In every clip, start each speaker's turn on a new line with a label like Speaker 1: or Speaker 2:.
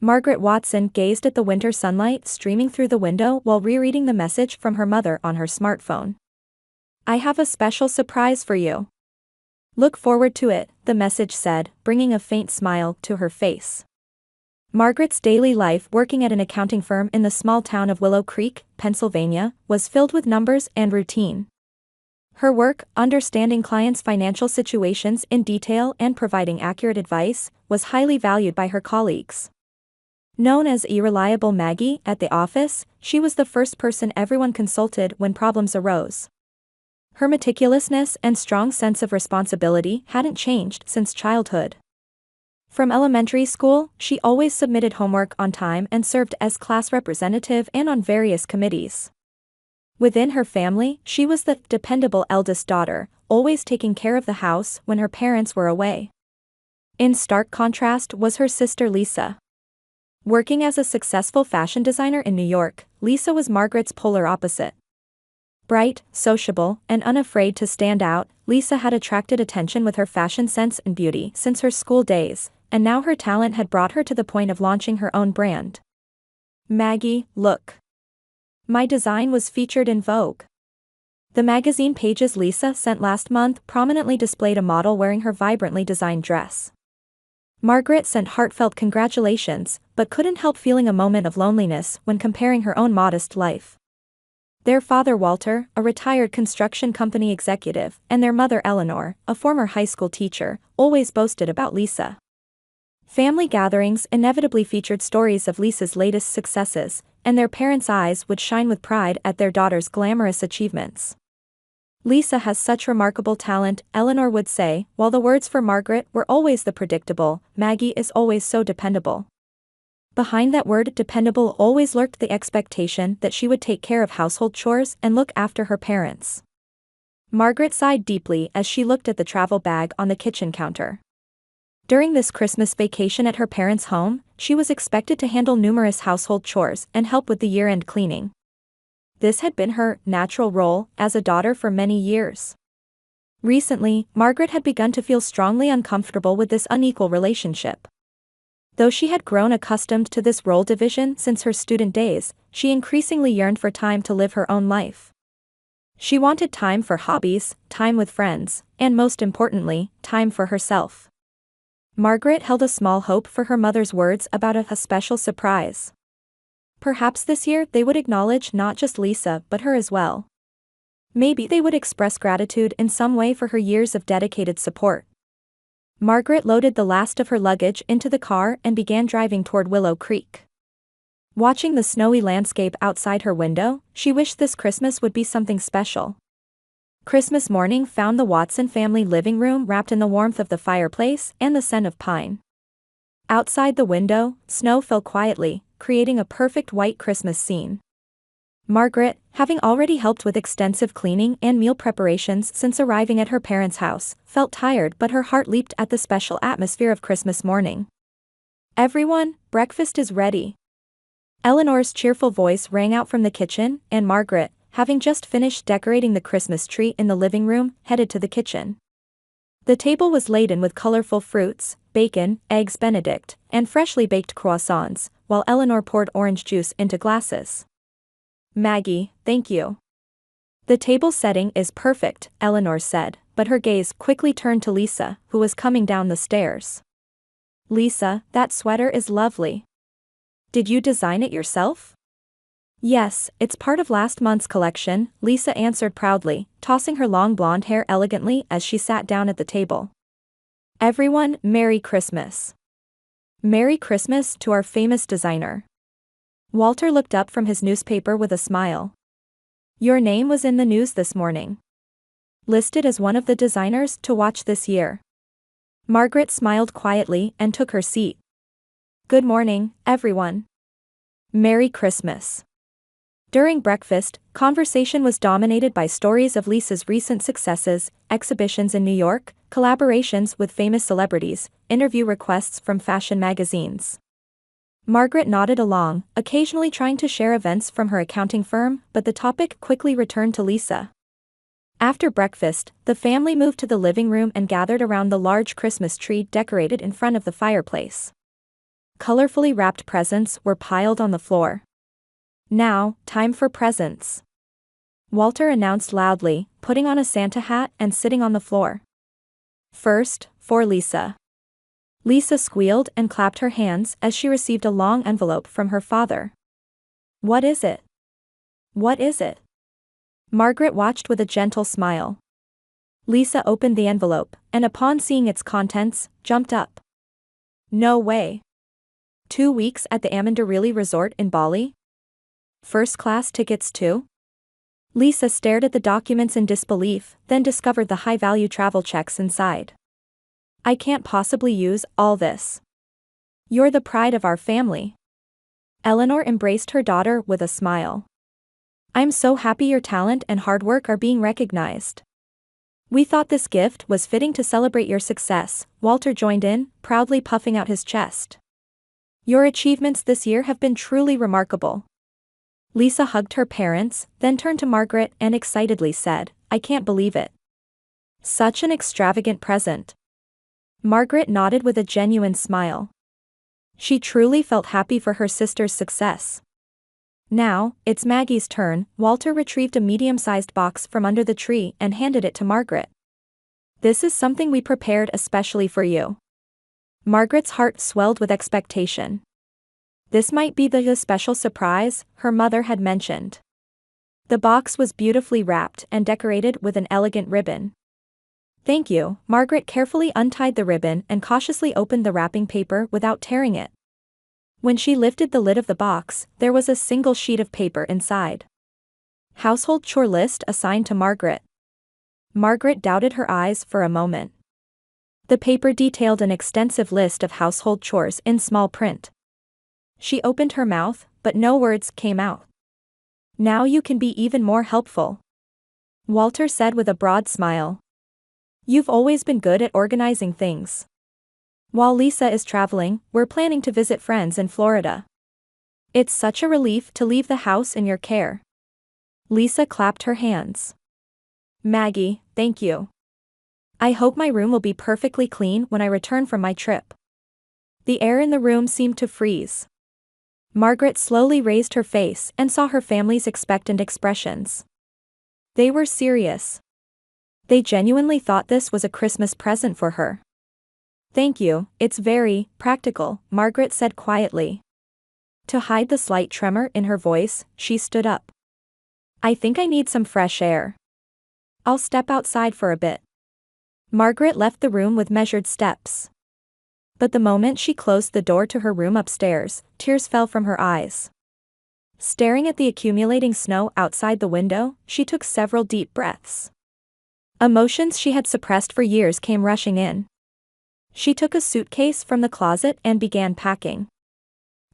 Speaker 1: Margaret Watson gazed at the winter sunlight streaming through the window while rereading the message from her mother on her smartphone. "I have a special surprise for you. Look forward to it," the message said, bringing a faint smile to her face. Margaret's daily life working at an accounting firm in the small town of Willow Creek, Pennsylvania, was filled with numbers and routine. Her work, understanding clients' financial situations in detail and providing accurate advice, was highly valued by her colleagues. Known as Reliable Maggie at the office, she was the first person everyone consulted when problems arose. Her meticulousness and strong sense of responsibility hadn't changed since childhood. From elementary school, she always submitted homework on time and served as class representative and on various committees. Within her family, she was the dependable eldest daughter, always taking care of the house when her parents were away. In stark contrast was her sister Lisa. Working as a successful fashion designer in New York, Lisa was Margaret's polar opposite. Bright, sociable, and unafraid to stand out, Lisa had attracted attention with her fashion sense and beauty since her school days, and now her talent had brought her to the point of launching her own brand. "Maggie, look. My design was featured in Vogue." The magazine pages Lisa sent last month prominently displayed a model wearing her vibrantly designed dress. Margaret sent heartfelt congratulations, but couldn't help feeling a moment of loneliness when comparing her own modest life. Their father Walter, a retired construction company executive, and their mother Eleanor, a former high school teacher, always boasted about Lisa. Family gatherings inevitably featured stories of Lisa's latest successes, and their parents' eyes would shine with pride at their daughter's glamorous achievements. "Lisa has such remarkable talent," Eleanor would say, while the words for Margaret were always the predictable, "Maggie is always so dependable." Behind that word dependable always lurked the expectation that she would take care of household chores and look after her parents. Margaret sighed deeply as she looked at the travel bag on the kitchen counter. During this Christmas vacation at her parents' home, she was expected to handle numerous household chores and help with the year-end cleaning. This had been her natural role as a daughter for many years. Recently, Margaret had begun to feel strongly uncomfortable with this unequal relationship. Though she had grown accustomed to this role division since her student days, she increasingly yearned for time to live her own life. She wanted time for hobbies, time with friends, and most importantly, time for herself. Margaret held a small hope for her mother's words about a special surprise. Perhaps this year they would acknowledge not just Lisa but her as well. Maybe they would express gratitude in some way for her years of dedicated support. Margaret loaded the last of her luggage into the car and began driving toward Willow Creek. Watching the snowy landscape outside her window, she wished this Christmas would be something special. Christmas morning found the Watson family living room wrapped in the warmth of the fireplace and the scent of pine. Outside the window, snow fell quietly, creating a perfect white Christmas scene. Margaret, having already helped with extensive cleaning and meal preparations since arriving at her parents' house, felt tired but her heart leaped at the special atmosphere of Christmas morning. "Everyone, breakfast is ready." Eleanor's cheerful voice rang out from the kitchen, and Margaret, having just finished decorating the Christmas tree in the living room, headed to the kitchen. The table was laden with colorful fruits, bacon, eggs Benedict, and freshly baked croissants, while Eleanor poured orange juice into glasses. "Maggie, thank you. The table setting is perfect," Eleanor said, but her gaze quickly turned to Lisa, who was coming down the stairs. "Lisa, that sweater is lovely. Did you design it yourself?" "Yes, it's part of last month's collection," Lisa answered proudly, tossing her long blonde hair elegantly as she sat down at the table. "Everyone, Merry Christmas." "Merry Christmas to our famous designer." Walter looked up from his newspaper with a smile. "Your name was in the news this morning. Listed as one of the designers to watch this year." Margaret smiled quietly and took her seat. "Good morning, everyone. Merry Christmas." During breakfast, conversation was dominated by stories of Lisa's recent successes, exhibitions in New York, collaborations with famous celebrities, interview requests from fashion magazines. Margaret nodded along, occasionally trying to share events from her accounting firm, but the topic quickly returned to Lisa. After breakfast, the family moved to the living room and gathered around the large Christmas tree decorated in front of the fireplace. Colorfully wrapped presents were piled on the floor. "Now, time for presents," Walter announced loudly, putting on a Santa hat and sitting on the floor. "First, for Lisa." Lisa squealed and clapped her hands as she received a long envelope from her father. "What is it? What is it?" Margaret watched with a gentle smile. Lisa opened the envelope, and upon seeing its contents, jumped up. "No way. 2 weeks at the Amandarili Resort in Bali? First-class tickets too?" Lisa stared at the documents in disbelief, then discovered the high-value travel checks inside. "I can't possibly use all this. You're the pride of our family." Eleanor embraced her daughter with a smile. "I'm so happy your talent and hard work are being recognized. We thought this gift was fitting to celebrate your success," Walter joined in, proudly puffing out his chest. "Your achievements this year have been truly remarkable." Lisa hugged her parents, then turned to Margaret and excitedly said, "I can't believe it. Such an extravagant present." Margaret nodded with a genuine smile. She truly felt happy for her sister's success. "Now, it's Maggie's turn." Walter retrieved a medium-sized box from under the tree and handed it to Margaret. "This is something we prepared especially for you." Margaret's heart swelled with expectation. This might be the special surprise her mother had mentioned. The box was beautifully wrapped and decorated with an elegant ribbon. "Thank you." Margaret carefully untied the ribbon and cautiously opened the wrapping paper without tearing it. When she lifted the lid of the box, there was a single sheet of paper inside. "Household chore list assigned to Margaret." Margaret doubted her eyes for a moment. The paper detailed an extensive list of household chores in small print. She opened her mouth, but no words came out. "Now you can be even more helpful," Walter said with a broad smile. "You've always been good at organizing things. While Lisa is traveling, we're planning to visit friends in Florida. It's such a relief to leave the house in your care." Lisa clapped her hands. "Maggie, thank you. I hope my room will be perfectly clean when I return from my trip." The air in the room seemed to freeze. Margaret slowly raised her face and saw her family's expectant expressions. They were serious. They genuinely thought this was a Christmas present for her. "Thank you, it's very practical," Margaret said quietly. To hide the slight tremor in her voice, she stood up. "I think I need some fresh air. I'll step outside for a bit." Margaret left the room with measured steps. But the moment she closed the door to her room upstairs, tears fell from her eyes. Staring at the accumulating snow outside the window, she took several deep breaths. Emotions she had suppressed for years came rushing in. She took a suitcase from the closet and began packing.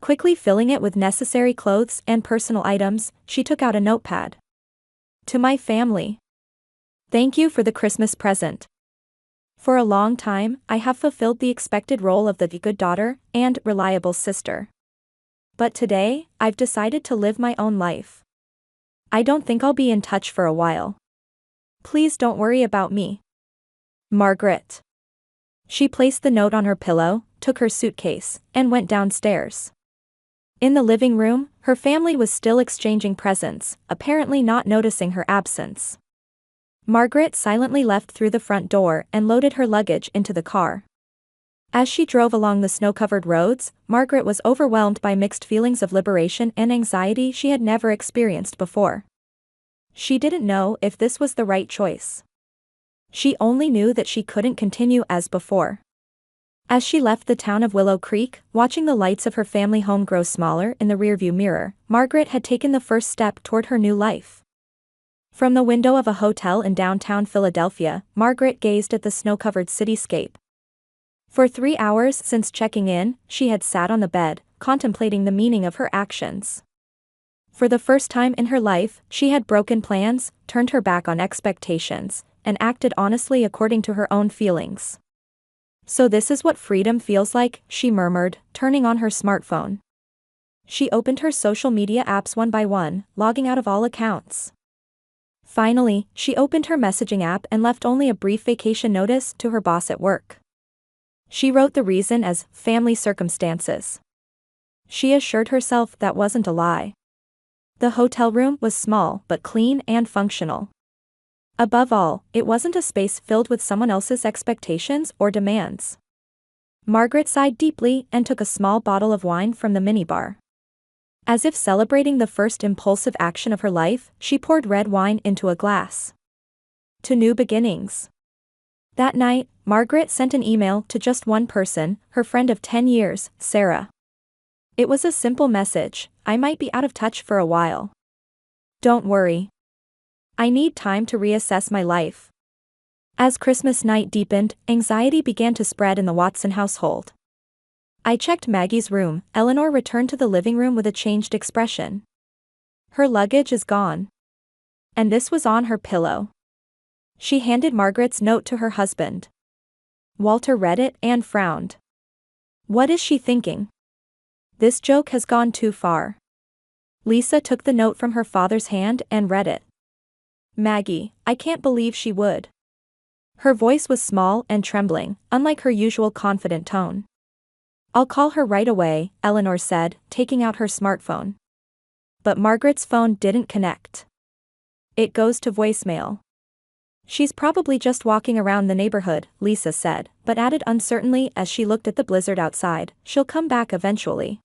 Speaker 1: Quickly filling it with necessary clothes and personal items, she took out a notepad. "To my family. Thank you for the Christmas present. For a long time, I have fulfilled the expected role of the good daughter and reliable sister. But today, I've decided to live my own life. I don't think I'll be in touch for a while. Please don't worry about me. Margaret." She placed the note on her pillow, took her suitcase, and went downstairs. In the living room, her family was still exchanging presents, apparently not noticing her absence. Margaret silently left through the front door and loaded her luggage into the car. As she drove along the snow-covered roads, Margaret was overwhelmed by mixed feelings of liberation and anxiety she had never experienced before. She didn't know if this was the right choice. She only knew that she couldn't continue as before. As she left the town of Willow Creek, watching the lights of her family home grow smaller in the rearview mirror, Margaret had taken the first step toward her new life. From the window of a hotel in downtown Philadelphia, Margaret gazed at the snow-covered cityscape. For 3 hours since checking in, she had sat on the bed, contemplating the meaning of her actions. For the first time in her life, she had broken plans, turned her back on expectations, and acted honestly according to her own feelings. "So this is what freedom feels like," she murmured, turning on her smartphone. She opened her social media apps one by one, logging out of all accounts. Finally, she opened her messaging app and left only a brief vacation notice to her boss at work. She wrote the reason as family circumstances. She assured herself that wasn't a lie. The hotel room was small but clean and functional. Above all, it wasn't a space filled with someone else's expectations or demands. Margaret sighed deeply and took a small bottle of wine from the minibar. As if celebrating the first impulsive action of her life, she poured red wine into a glass. To new beginnings. That night, Margaret sent an email to just one person, her friend of 10 years, Sarah. It was a simple message: I might be out of touch for a while. Don't worry. I need time to reassess my life. As Christmas night deepened, anxiety began to spread in the Watson household. I checked Maggie's room. Eleanor returned to the living room with a changed expression. Her luggage is gone. And this was on her pillow. She handed Margaret's note to her husband. Walter read it and frowned. What is she thinking? This joke has gone too far. Lisa took the note from her father's hand and read it. Maggie, I can't believe she would. Her voice was small and trembling, unlike her usual confident tone. I'll call her right away, Eleanor said, taking out her smartphone. But Margaret's phone didn't connect. It goes to voicemail. She's probably just walking around the neighborhood, Lisa said, but added uncertainly as she looked at the blizzard outside, she'll come back eventually.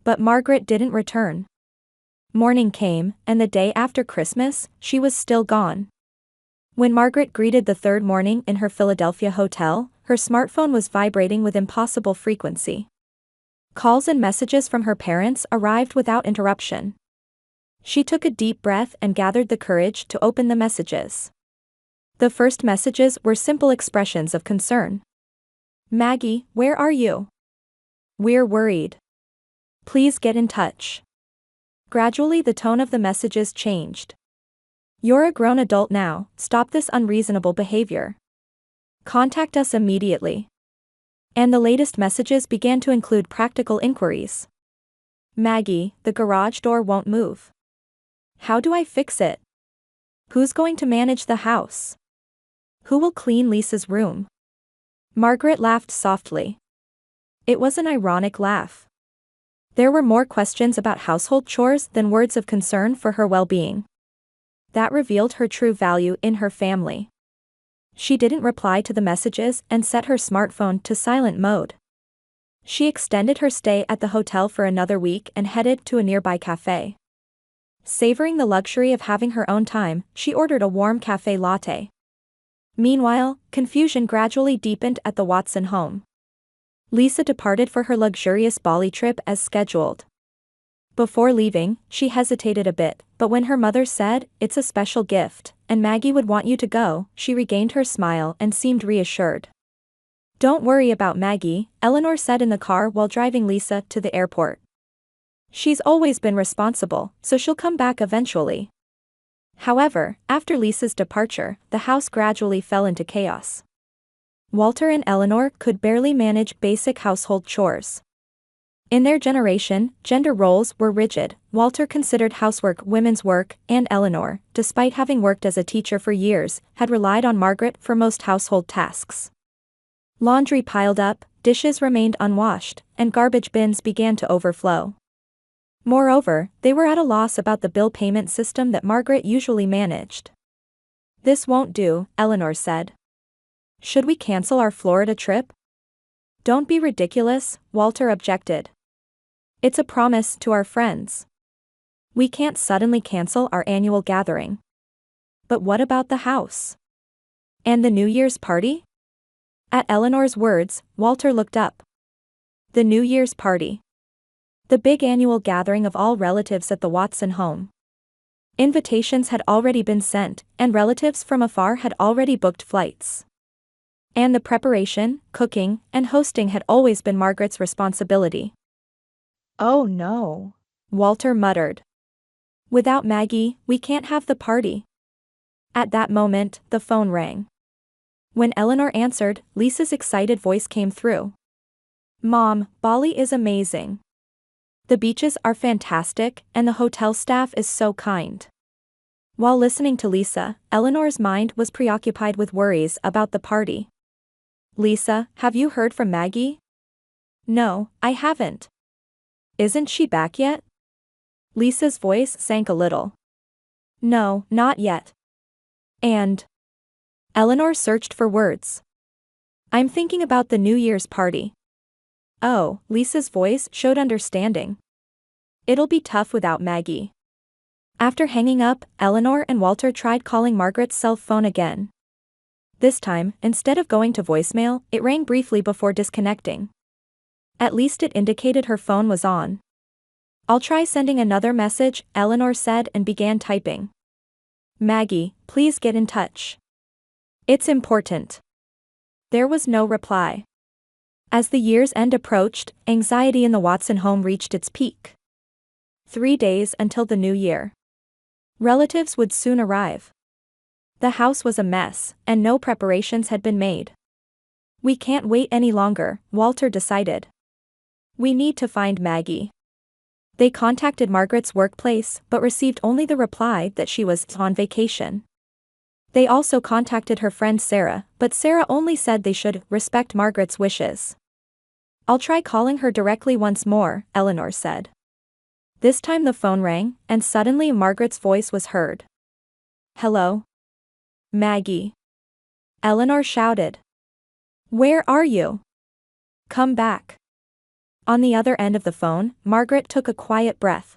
Speaker 1: But Margaret didn't return. Morning came, and the day after Christmas, she was still gone. When Margaret greeted the third morning in her Philadelphia hotel, her smartphone was vibrating with impossible frequency. Calls and messages from her parents arrived without interruption. She took a deep breath and gathered the courage to open the messages. The first messages were simple expressions of concern. Maggie, where are you? We're worried. Please get in touch. Gradually the tone of the messages changed. You're a grown adult now, stop this unreasonable behavior. Contact us immediately. And the latest messages began to include practical inquiries. Maggie, the garage door won't move. How do I fix it? Who's going to manage the house? Who will clean Lisa's room? Margaret laughed softly. It was an ironic laugh. There were more questions about household chores than words of concern for her well-being. That revealed her true value in her family. She didn't reply to the messages and set her smartphone to silent mode. She extended her stay at the hotel for another week and headed to a nearby cafe. Savoring the luxury of having her own time, she ordered a warm cafe latte. Meanwhile, confusion gradually deepened at the Watson home. Lisa departed for her luxurious Bali trip as scheduled. Before leaving, she hesitated a bit, but when her mother said, "It's a special gift, and Maggie would want you to go," she regained her smile and seemed reassured. Don't worry about Maggie, Eleanor said in the car while driving Lisa to the airport. She's always been responsible, so she'll come back eventually. However, after Lisa's departure, the house gradually fell into chaos. Walter and Eleanor could barely manage basic household chores. In their generation, gender roles were rigid. Walter considered housework women's work, and Eleanor, despite having worked as a teacher for years, had relied on Margaret for most household tasks. Laundry piled up, dishes remained unwashed, and garbage bins began to overflow. Moreover, they were at a loss about the bill payment system that Margaret usually managed. This won't do, Eleanor said. Should we cancel our Florida trip? Don't be ridiculous, Walter objected. It's a promise to our friends. We can't suddenly cancel our annual gathering. But what about the house? And the New Year's party? At Eleanor's words, Walter looked up. The New Year's party. The big annual gathering of all relatives at the Watson home. Invitations had already been sent, and relatives from afar had already booked flights. And the preparation, cooking, and hosting had always been Margaret's responsibility. Oh no, Walter muttered. Without Maggie, we can't have the party. At that moment, the phone rang. When Eleanor answered, Lisa's excited voice came through. Mom, Bali is amazing. The beaches are fantastic, and the hotel staff is so kind. While listening to Lisa, Eleanor's mind was preoccupied with worries about the party. Lisa, have you heard from Maggie? No, I haven't. Isn't she back yet? Lisa's voice sank a little. No, not yet. And Eleanor searched for words. I'm thinking about the New Year's party. Oh, Lisa's voice showed understanding. It'll be tough without Maggie. After hanging up, Eleanor and Walter tried calling Margaret's cell phone again. This time, instead of going to voicemail, it rang briefly before disconnecting. At least it indicated her phone was on. I'll try sending another message, Eleanor said and began typing. Maggie, please get in touch. It's important. There was no reply. As the year's end approached, anxiety in the Watson home reached its peak. 3 days until the new year. Relatives would soon arrive. The house was a mess, and no preparations had been made. We can't wait any longer, Walter decided. We need to find Maggie. They contacted Margaret's workplace but received only the reply that she was on vacation. They also contacted her friend Sarah, but Sarah only said they should respect Margaret's wishes. I'll try calling her directly once more, Eleanor said. This time the phone rang, and suddenly Margaret's voice was heard. Hello? Maggie. Eleanor shouted. Where are you? Come back. On the other end of the phone, Margaret took a quiet breath.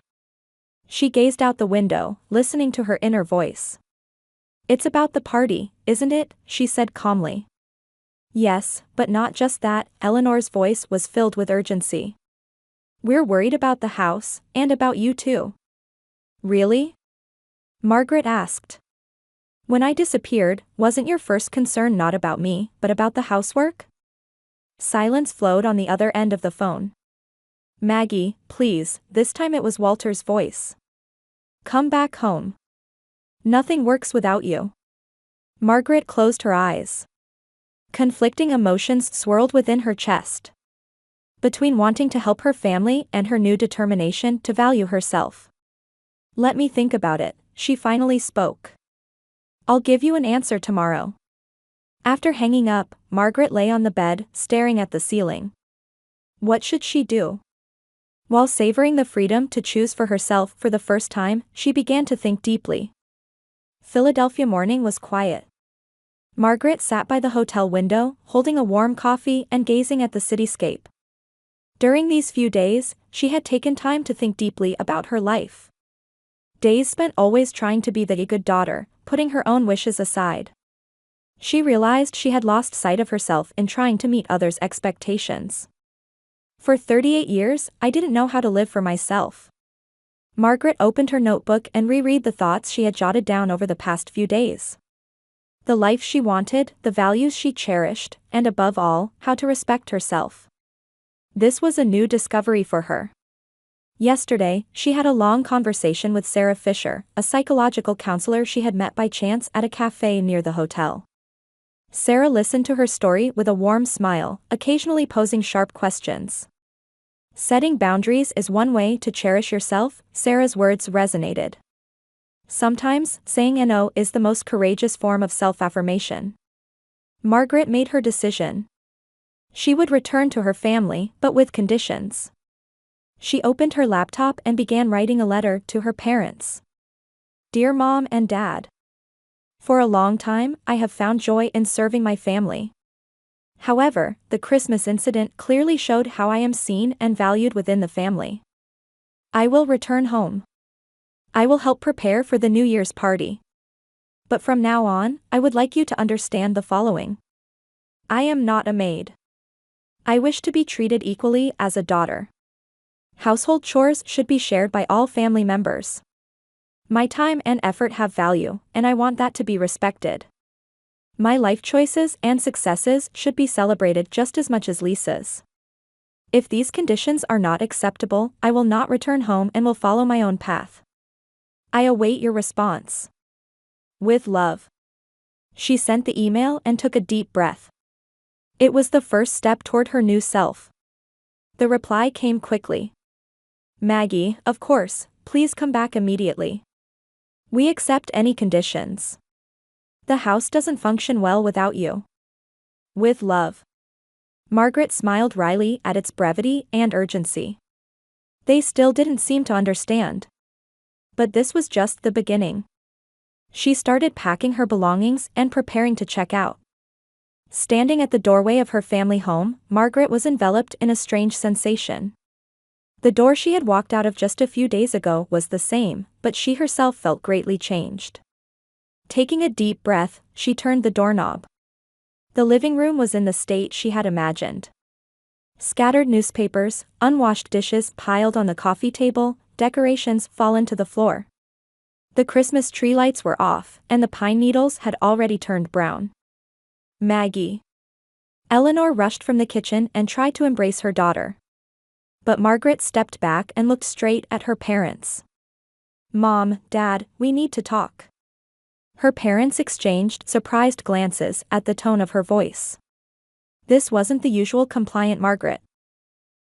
Speaker 1: She gazed out the window, listening to her inner voice. It's about the party, isn't it? She said calmly. Yes, but not just that, Eleanor's voice was filled with urgency. We're worried about the house, and about you too. Really? Margaret asked. When I disappeared, wasn't your first concern not about me, but about the housework? Silence flowed on the other end of the phone. Maggie, please, this time it was Walter's voice. Come back home. Nothing works without you. Margaret closed her eyes. Conflicting emotions swirled within her chest. Between wanting to help her family and her new determination to value herself. Let me think about it, she finally spoke. I'll give you an answer tomorrow. After hanging up, Margaret lay on the bed, staring at the ceiling. What should she do? While savoring the freedom to choose for herself for the first time, she began to think deeply. Philadelphia morning was quiet. Margaret sat by the hotel window, holding a warm coffee and gazing at the cityscape. During these few days, she had taken time to think deeply about her life. Days spent always trying to be the good daughter, putting her own wishes aside. She realized she had lost sight of herself in trying to meet others' expectations. For 38 years, I didn't know how to live for myself. Margaret opened her notebook and reread the thoughts she had jotted down over the past few days. The life she wanted, the values she cherished, and above all, how to respect herself. This was a new discovery for her. Yesterday, she had a long conversation with Sarah Fisher, a psychological counselor she had met by chance at a cafe near the hotel. Sarah listened to her story with a warm smile, occasionally posing sharp questions. Setting boundaries is one way to cherish yourself, Sarah's words resonated. Sometimes, saying no is the most courageous form of self-affirmation. Margaret made her decision. She would return to her family, but with conditions. She opened her laptop and began writing a letter to her parents. Dear Mom and Dad. For a long time, I have found joy in serving my family. However, the Christmas incident clearly showed how I am seen and valued within the family. I will return home. I will help prepare for the New Year's party. But from now on, I would like you to understand the following. I am not a maid. I wish to be treated equally as a daughter. Household chores should be shared by all family members. My time and effort have value, and I want that to be respected. My life choices and successes should be celebrated just as much as Lisa's. If these conditions are not acceptable, I will not return home and will follow my own path. I await your response. With love. She sent the email and took a deep breath. It was the first step toward her new self. The reply came quickly. Maggie, of course, please come back immediately. We accept any conditions. The house doesn't function well without you. With love. Margaret smiled wryly at its brevity and urgency. They still didn't seem to understand. But this was just the beginning. She started packing her belongings and preparing to check out. Standing at the doorway of her family home, Margaret was enveloped in a strange sensation. The door she had walked out of just a few days ago was the same, but she herself felt greatly changed. Taking a deep breath, she turned the doorknob. The living room was in the state she had imagined. Scattered newspapers, unwashed dishes piled on the coffee table, decorations fallen to the floor. The Christmas tree lights were off, and the pine needles had already turned brown. Maggie. Eleanor rushed from the kitchen and tried to embrace her daughter. But Margaret stepped back and looked straight at her parents. Mom, Dad, we need to talk. Her parents exchanged surprised glances at the tone of her voice. This wasn't the usual compliant Margaret.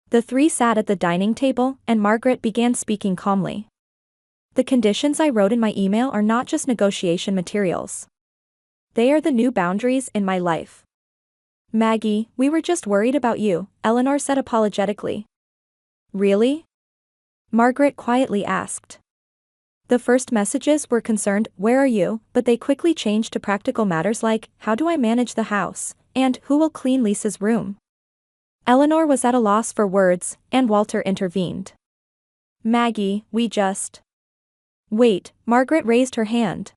Speaker 1: The three sat at the dining table, and Margaret began speaking calmly. The conditions I wrote in my email are not just negotiation materials. They are the new boundaries in my life. Maggie, we were just worried about you, Eleanor said apologetically. Really? Margaret quietly asked. The first messages were concerned, where are you, but they quickly changed to practical matters like, how do I manage the house, and who will clean Lisa's room? Eleanor was at a loss for words, and Walter intervened. Maggie, we just... Wait, Margaret raised her hand.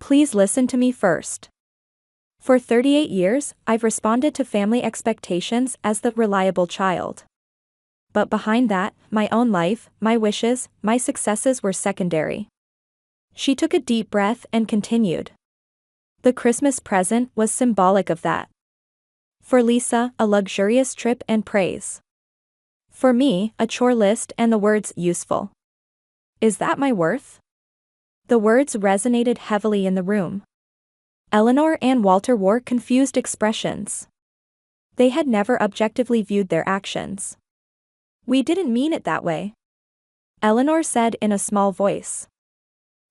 Speaker 1: Please listen to me first. For 38 years, I've responded to family expectations as the reliable child. But behind that, my own life, my wishes, my successes were secondary. She took a deep breath and continued. The Christmas present was symbolic of that. For Lisa, a luxurious trip and praise. For me, a chore list and the words useful. Is that my worth? The words resonated heavily in the room. Eleanor and Walter wore confused expressions. They had never objectively viewed their actions. We didn't mean it that way. Eleanor said in a small voice.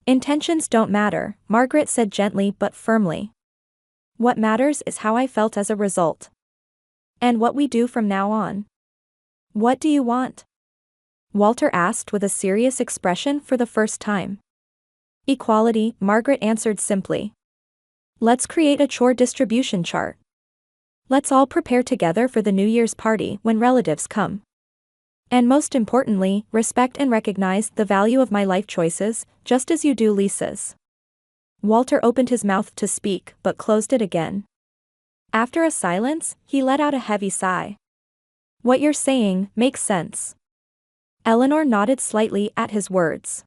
Speaker 1: Intentions don't matter, Margaret said gently but firmly. What matters is how I felt as a result. And what we do from now on. What do you want? Walter asked with a serious expression for the first time. Equality, Margaret answered simply. Let's create a chore distribution chart. Let's all prepare together for the New Year's party when relatives come. And most importantly, respect and recognize the value of my life choices, just as you do Lisa's. Walter opened his mouth to speak but closed it again. After a silence, he let out a heavy sigh. What you're saying makes sense. Eleanor nodded slightly at his words.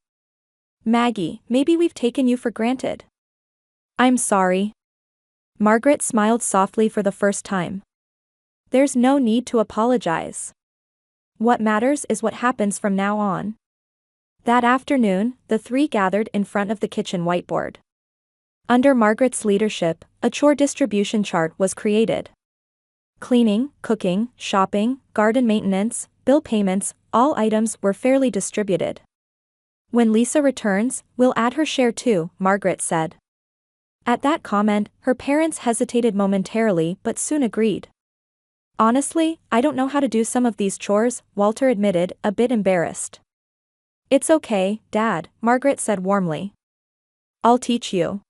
Speaker 1: Maggie, maybe we've taken you for granted. I'm sorry. Margaret smiled softly for the first time. There's no need to apologize. What matters is what happens from now on. That afternoon, the three gathered in front of the kitchen whiteboard. Under Margaret's leadership, a chore distribution chart was created. Cleaning, cooking, shopping, garden maintenance, bill payments, all items were fairly distributed. When Lisa returns, we'll add her share too, Margaret said. At that comment, her parents hesitated momentarily but soon agreed. Honestly, I don't know how to do some of these chores, Walter admitted, a bit embarrassed. It's okay, Dad, Margaret said warmly. I'll teach you.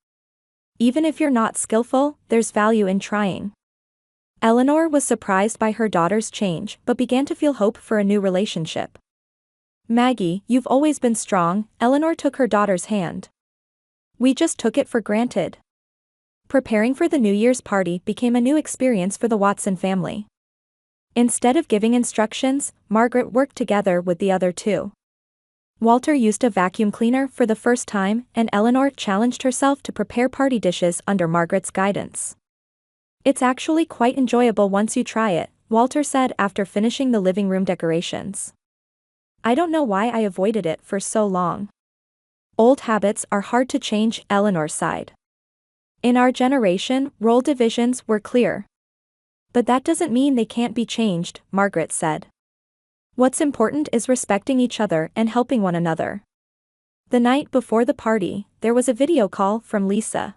Speaker 1: Even if you're not skillful, there's value in trying. Eleanor was surprised by her daughter's change but began to feel hope for a new relationship. Maggie, you've always been strong, Eleanor took her daughter's hand. We just took it for granted. Preparing for the New Year's party became a new experience for the Watson family. Instead of giving instructions, Margaret worked together with the other two. Walter used a vacuum cleaner for the first time, and Eleanor challenged herself to prepare party dishes under Margaret's guidance. It's actually quite enjoyable once you try it, Walter said after finishing the living room decorations. I don't know why I avoided it for so long. Old habits are hard to change, Eleanor sighed. In our generation, role divisions were clear. But that doesn't mean they can't be changed, Margaret said. What's important is respecting each other and helping one another. The night before the party, there was a video call from Lisa.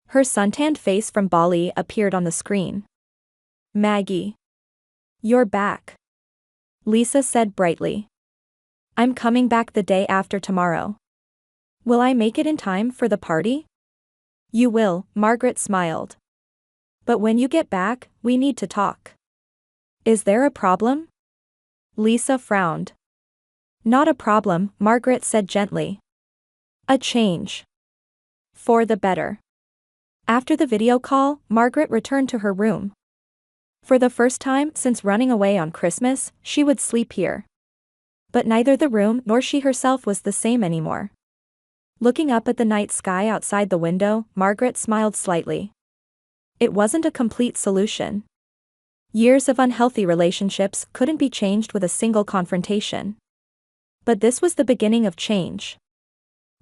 Speaker 1: Her suntanned face from Bali appeared on the screen. Maggie. You're back. Lisa said brightly. I'm coming back the day after tomorrow. Will I make it in time for the party? You will, Margaret smiled. But when you get back, we need to talk. Is there a problem? Lisa frowned. Not a problem, Margaret said gently. A change. For the better. After the video call, Margaret returned to her room. For the first time since running away on Christmas, she would sleep here. But neither the room nor she herself was the same anymore. Looking up at the night sky outside the window, Margaret smiled slightly. It wasn't a complete solution. Years of unhealthy relationships couldn't be changed with a single confrontation. But this was the beginning of change.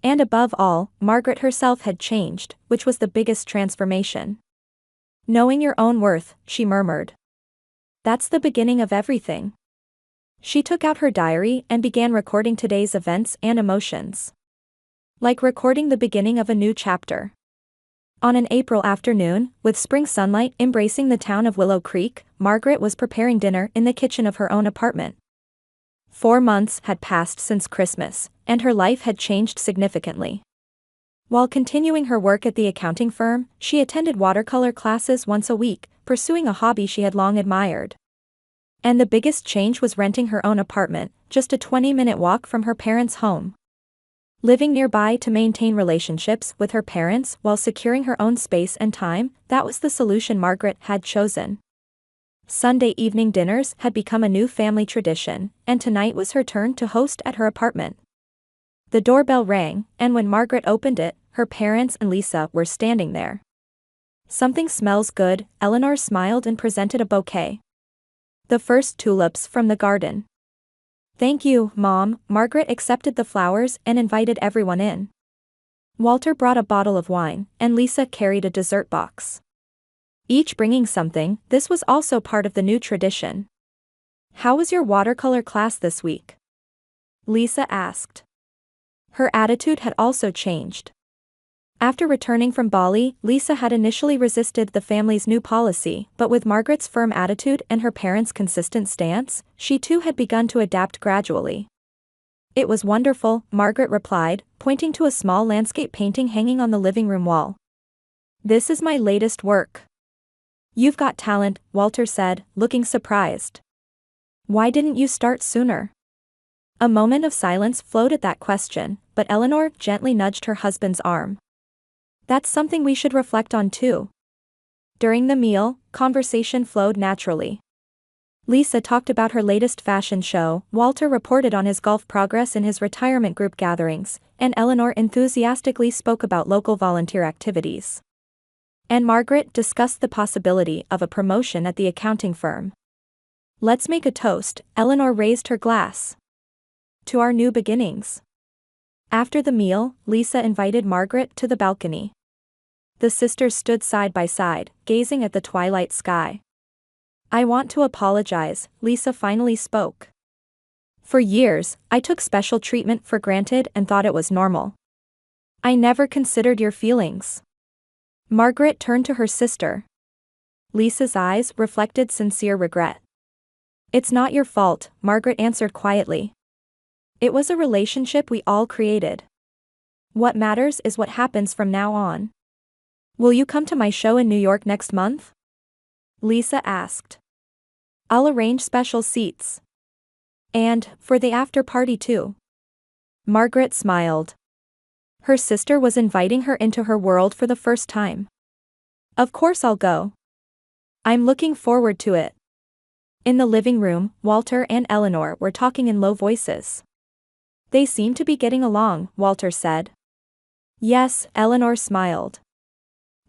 Speaker 1: And above all, Margaret herself had changed, which was the biggest transformation. Knowing your own worth, she murmured. That's the beginning of everything. She took out her diary and began recording today's events and emotions. Like recording the beginning of a new chapter. On an April afternoon, with spring sunlight embracing the town of Willow Creek, Margaret was preparing dinner in the kitchen of her own apartment. 4 months had passed since Christmas, and her life had changed significantly. While continuing her work at the accounting firm, she attended watercolor classes once a week, pursuing a hobby she had long admired. And the biggest change was renting her own apartment, just a 20-minute walk from her parents' home. Living nearby to maintain relationships with her parents while securing her own space and time, that was the solution Margaret had chosen. Sunday evening dinners had become a new family tradition, and tonight was her turn to host at her apartment. The doorbell rang, and when Margaret opened it, her parents and Lisa were standing there. Something smells good, Eleanor smiled and presented a bouquet. The first tulips from the garden. Thank you, Mom. Margaret accepted the flowers and invited everyone in. Walter brought a bottle of wine, and Lisa carried a dessert box. Each bringing something, this was also part of the new tradition. How was your watercolor class this week? Lisa asked. Her attitude had also changed. After returning from Bali, Lisa had initially resisted the family's new policy, but with Margaret's firm attitude and her parents' consistent stance, she too had begun to adapt gradually. It was wonderful, Margaret replied, pointing to a small landscape painting hanging on the living room wall. This is my latest work. You've got talent, Walter said, looking surprised. Why didn't you start sooner? A moment of silence flowed at that question, but Eleanor gently nudged her husband's arm. That's something we should reflect on too. During the meal, conversation flowed naturally. Lisa talked about her latest fashion show, Walter reported on his golf progress in his retirement group gatherings, and Eleanor enthusiastically spoke about local volunteer activities. And Margaret discussed the possibility of a promotion at the accounting firm. Let's make a toast, Eleanor raised her glass. To our new beginnings. After the meal, Lisa invited Margaret to the balcony. The sisters stood side by side, gazing at the twilight sky. I want to apologize, Lisa finally spoke. For years, I took special treatment for granted and thought it was normal. I never considered your feelings. Margaret turned to her sister. Lisa's eyes reflected sincere regret. It's not your fault, Margaret answered quietly. It was a relationship we all created. What matters is what happens from now on. Will you come to my show in New York next month? Lisa asked. I'll arrange special seats. And, for the after party too. Margaret smiled. Her sister was inviting her into her world for the first time. Of course I'll go. I'm looking forward to it. In the living room, Walter and Eleanor were talking in low voices. They seem to be getting along, Walter said. Yes, Eleanor smiled.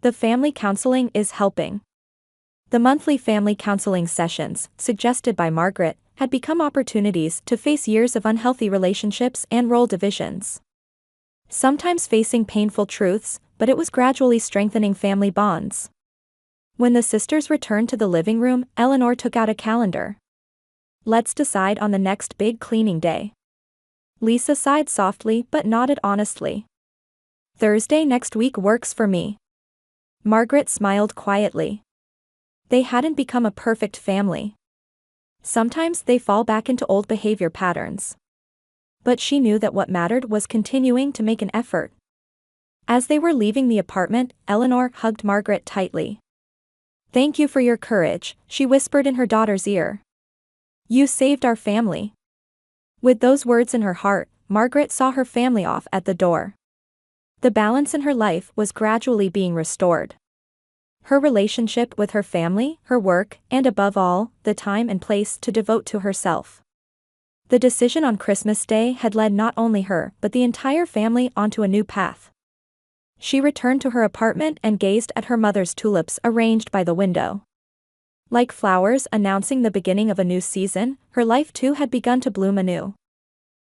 Speaker 1: The family counseling is helping. The monthly family counseling sessions, suggested by Margaret, had become opportunities to face years of unhealthy relationships and role divisions. Sometimes facing painful truths, but it was gradually strengthening family bonds. When the sisters returned to the living room, Eleanor took out a calendar. Let's decide on the next big cleaning day. Lisa sighed softly but nodded honestly. Thursday next week works for me. Margaret smiled quietly. They hadn't become a perfect family. Sometimes they fall back into old behavior patterns. But she knew that what mattered was continuing to make an effort. As they were leaving the apartment, Eleanor hugged Margaret tightly. "Thank you for your courage," she whispered in her daughter's ear. "You saved our family." With those words in her heart, Margaret saw her family off at the door. The balance in her life was gradually being restored. Her relationship with her family, her work, and above all, the time and place to devote to herself. The decision on Christmas Day had led not only her but the entire family onto a new path. She returned to her apartment and gazed at her mother's tulips arranged by the window. Like flowers announcing the beginning of a new season, her life too had begun to bloom anew.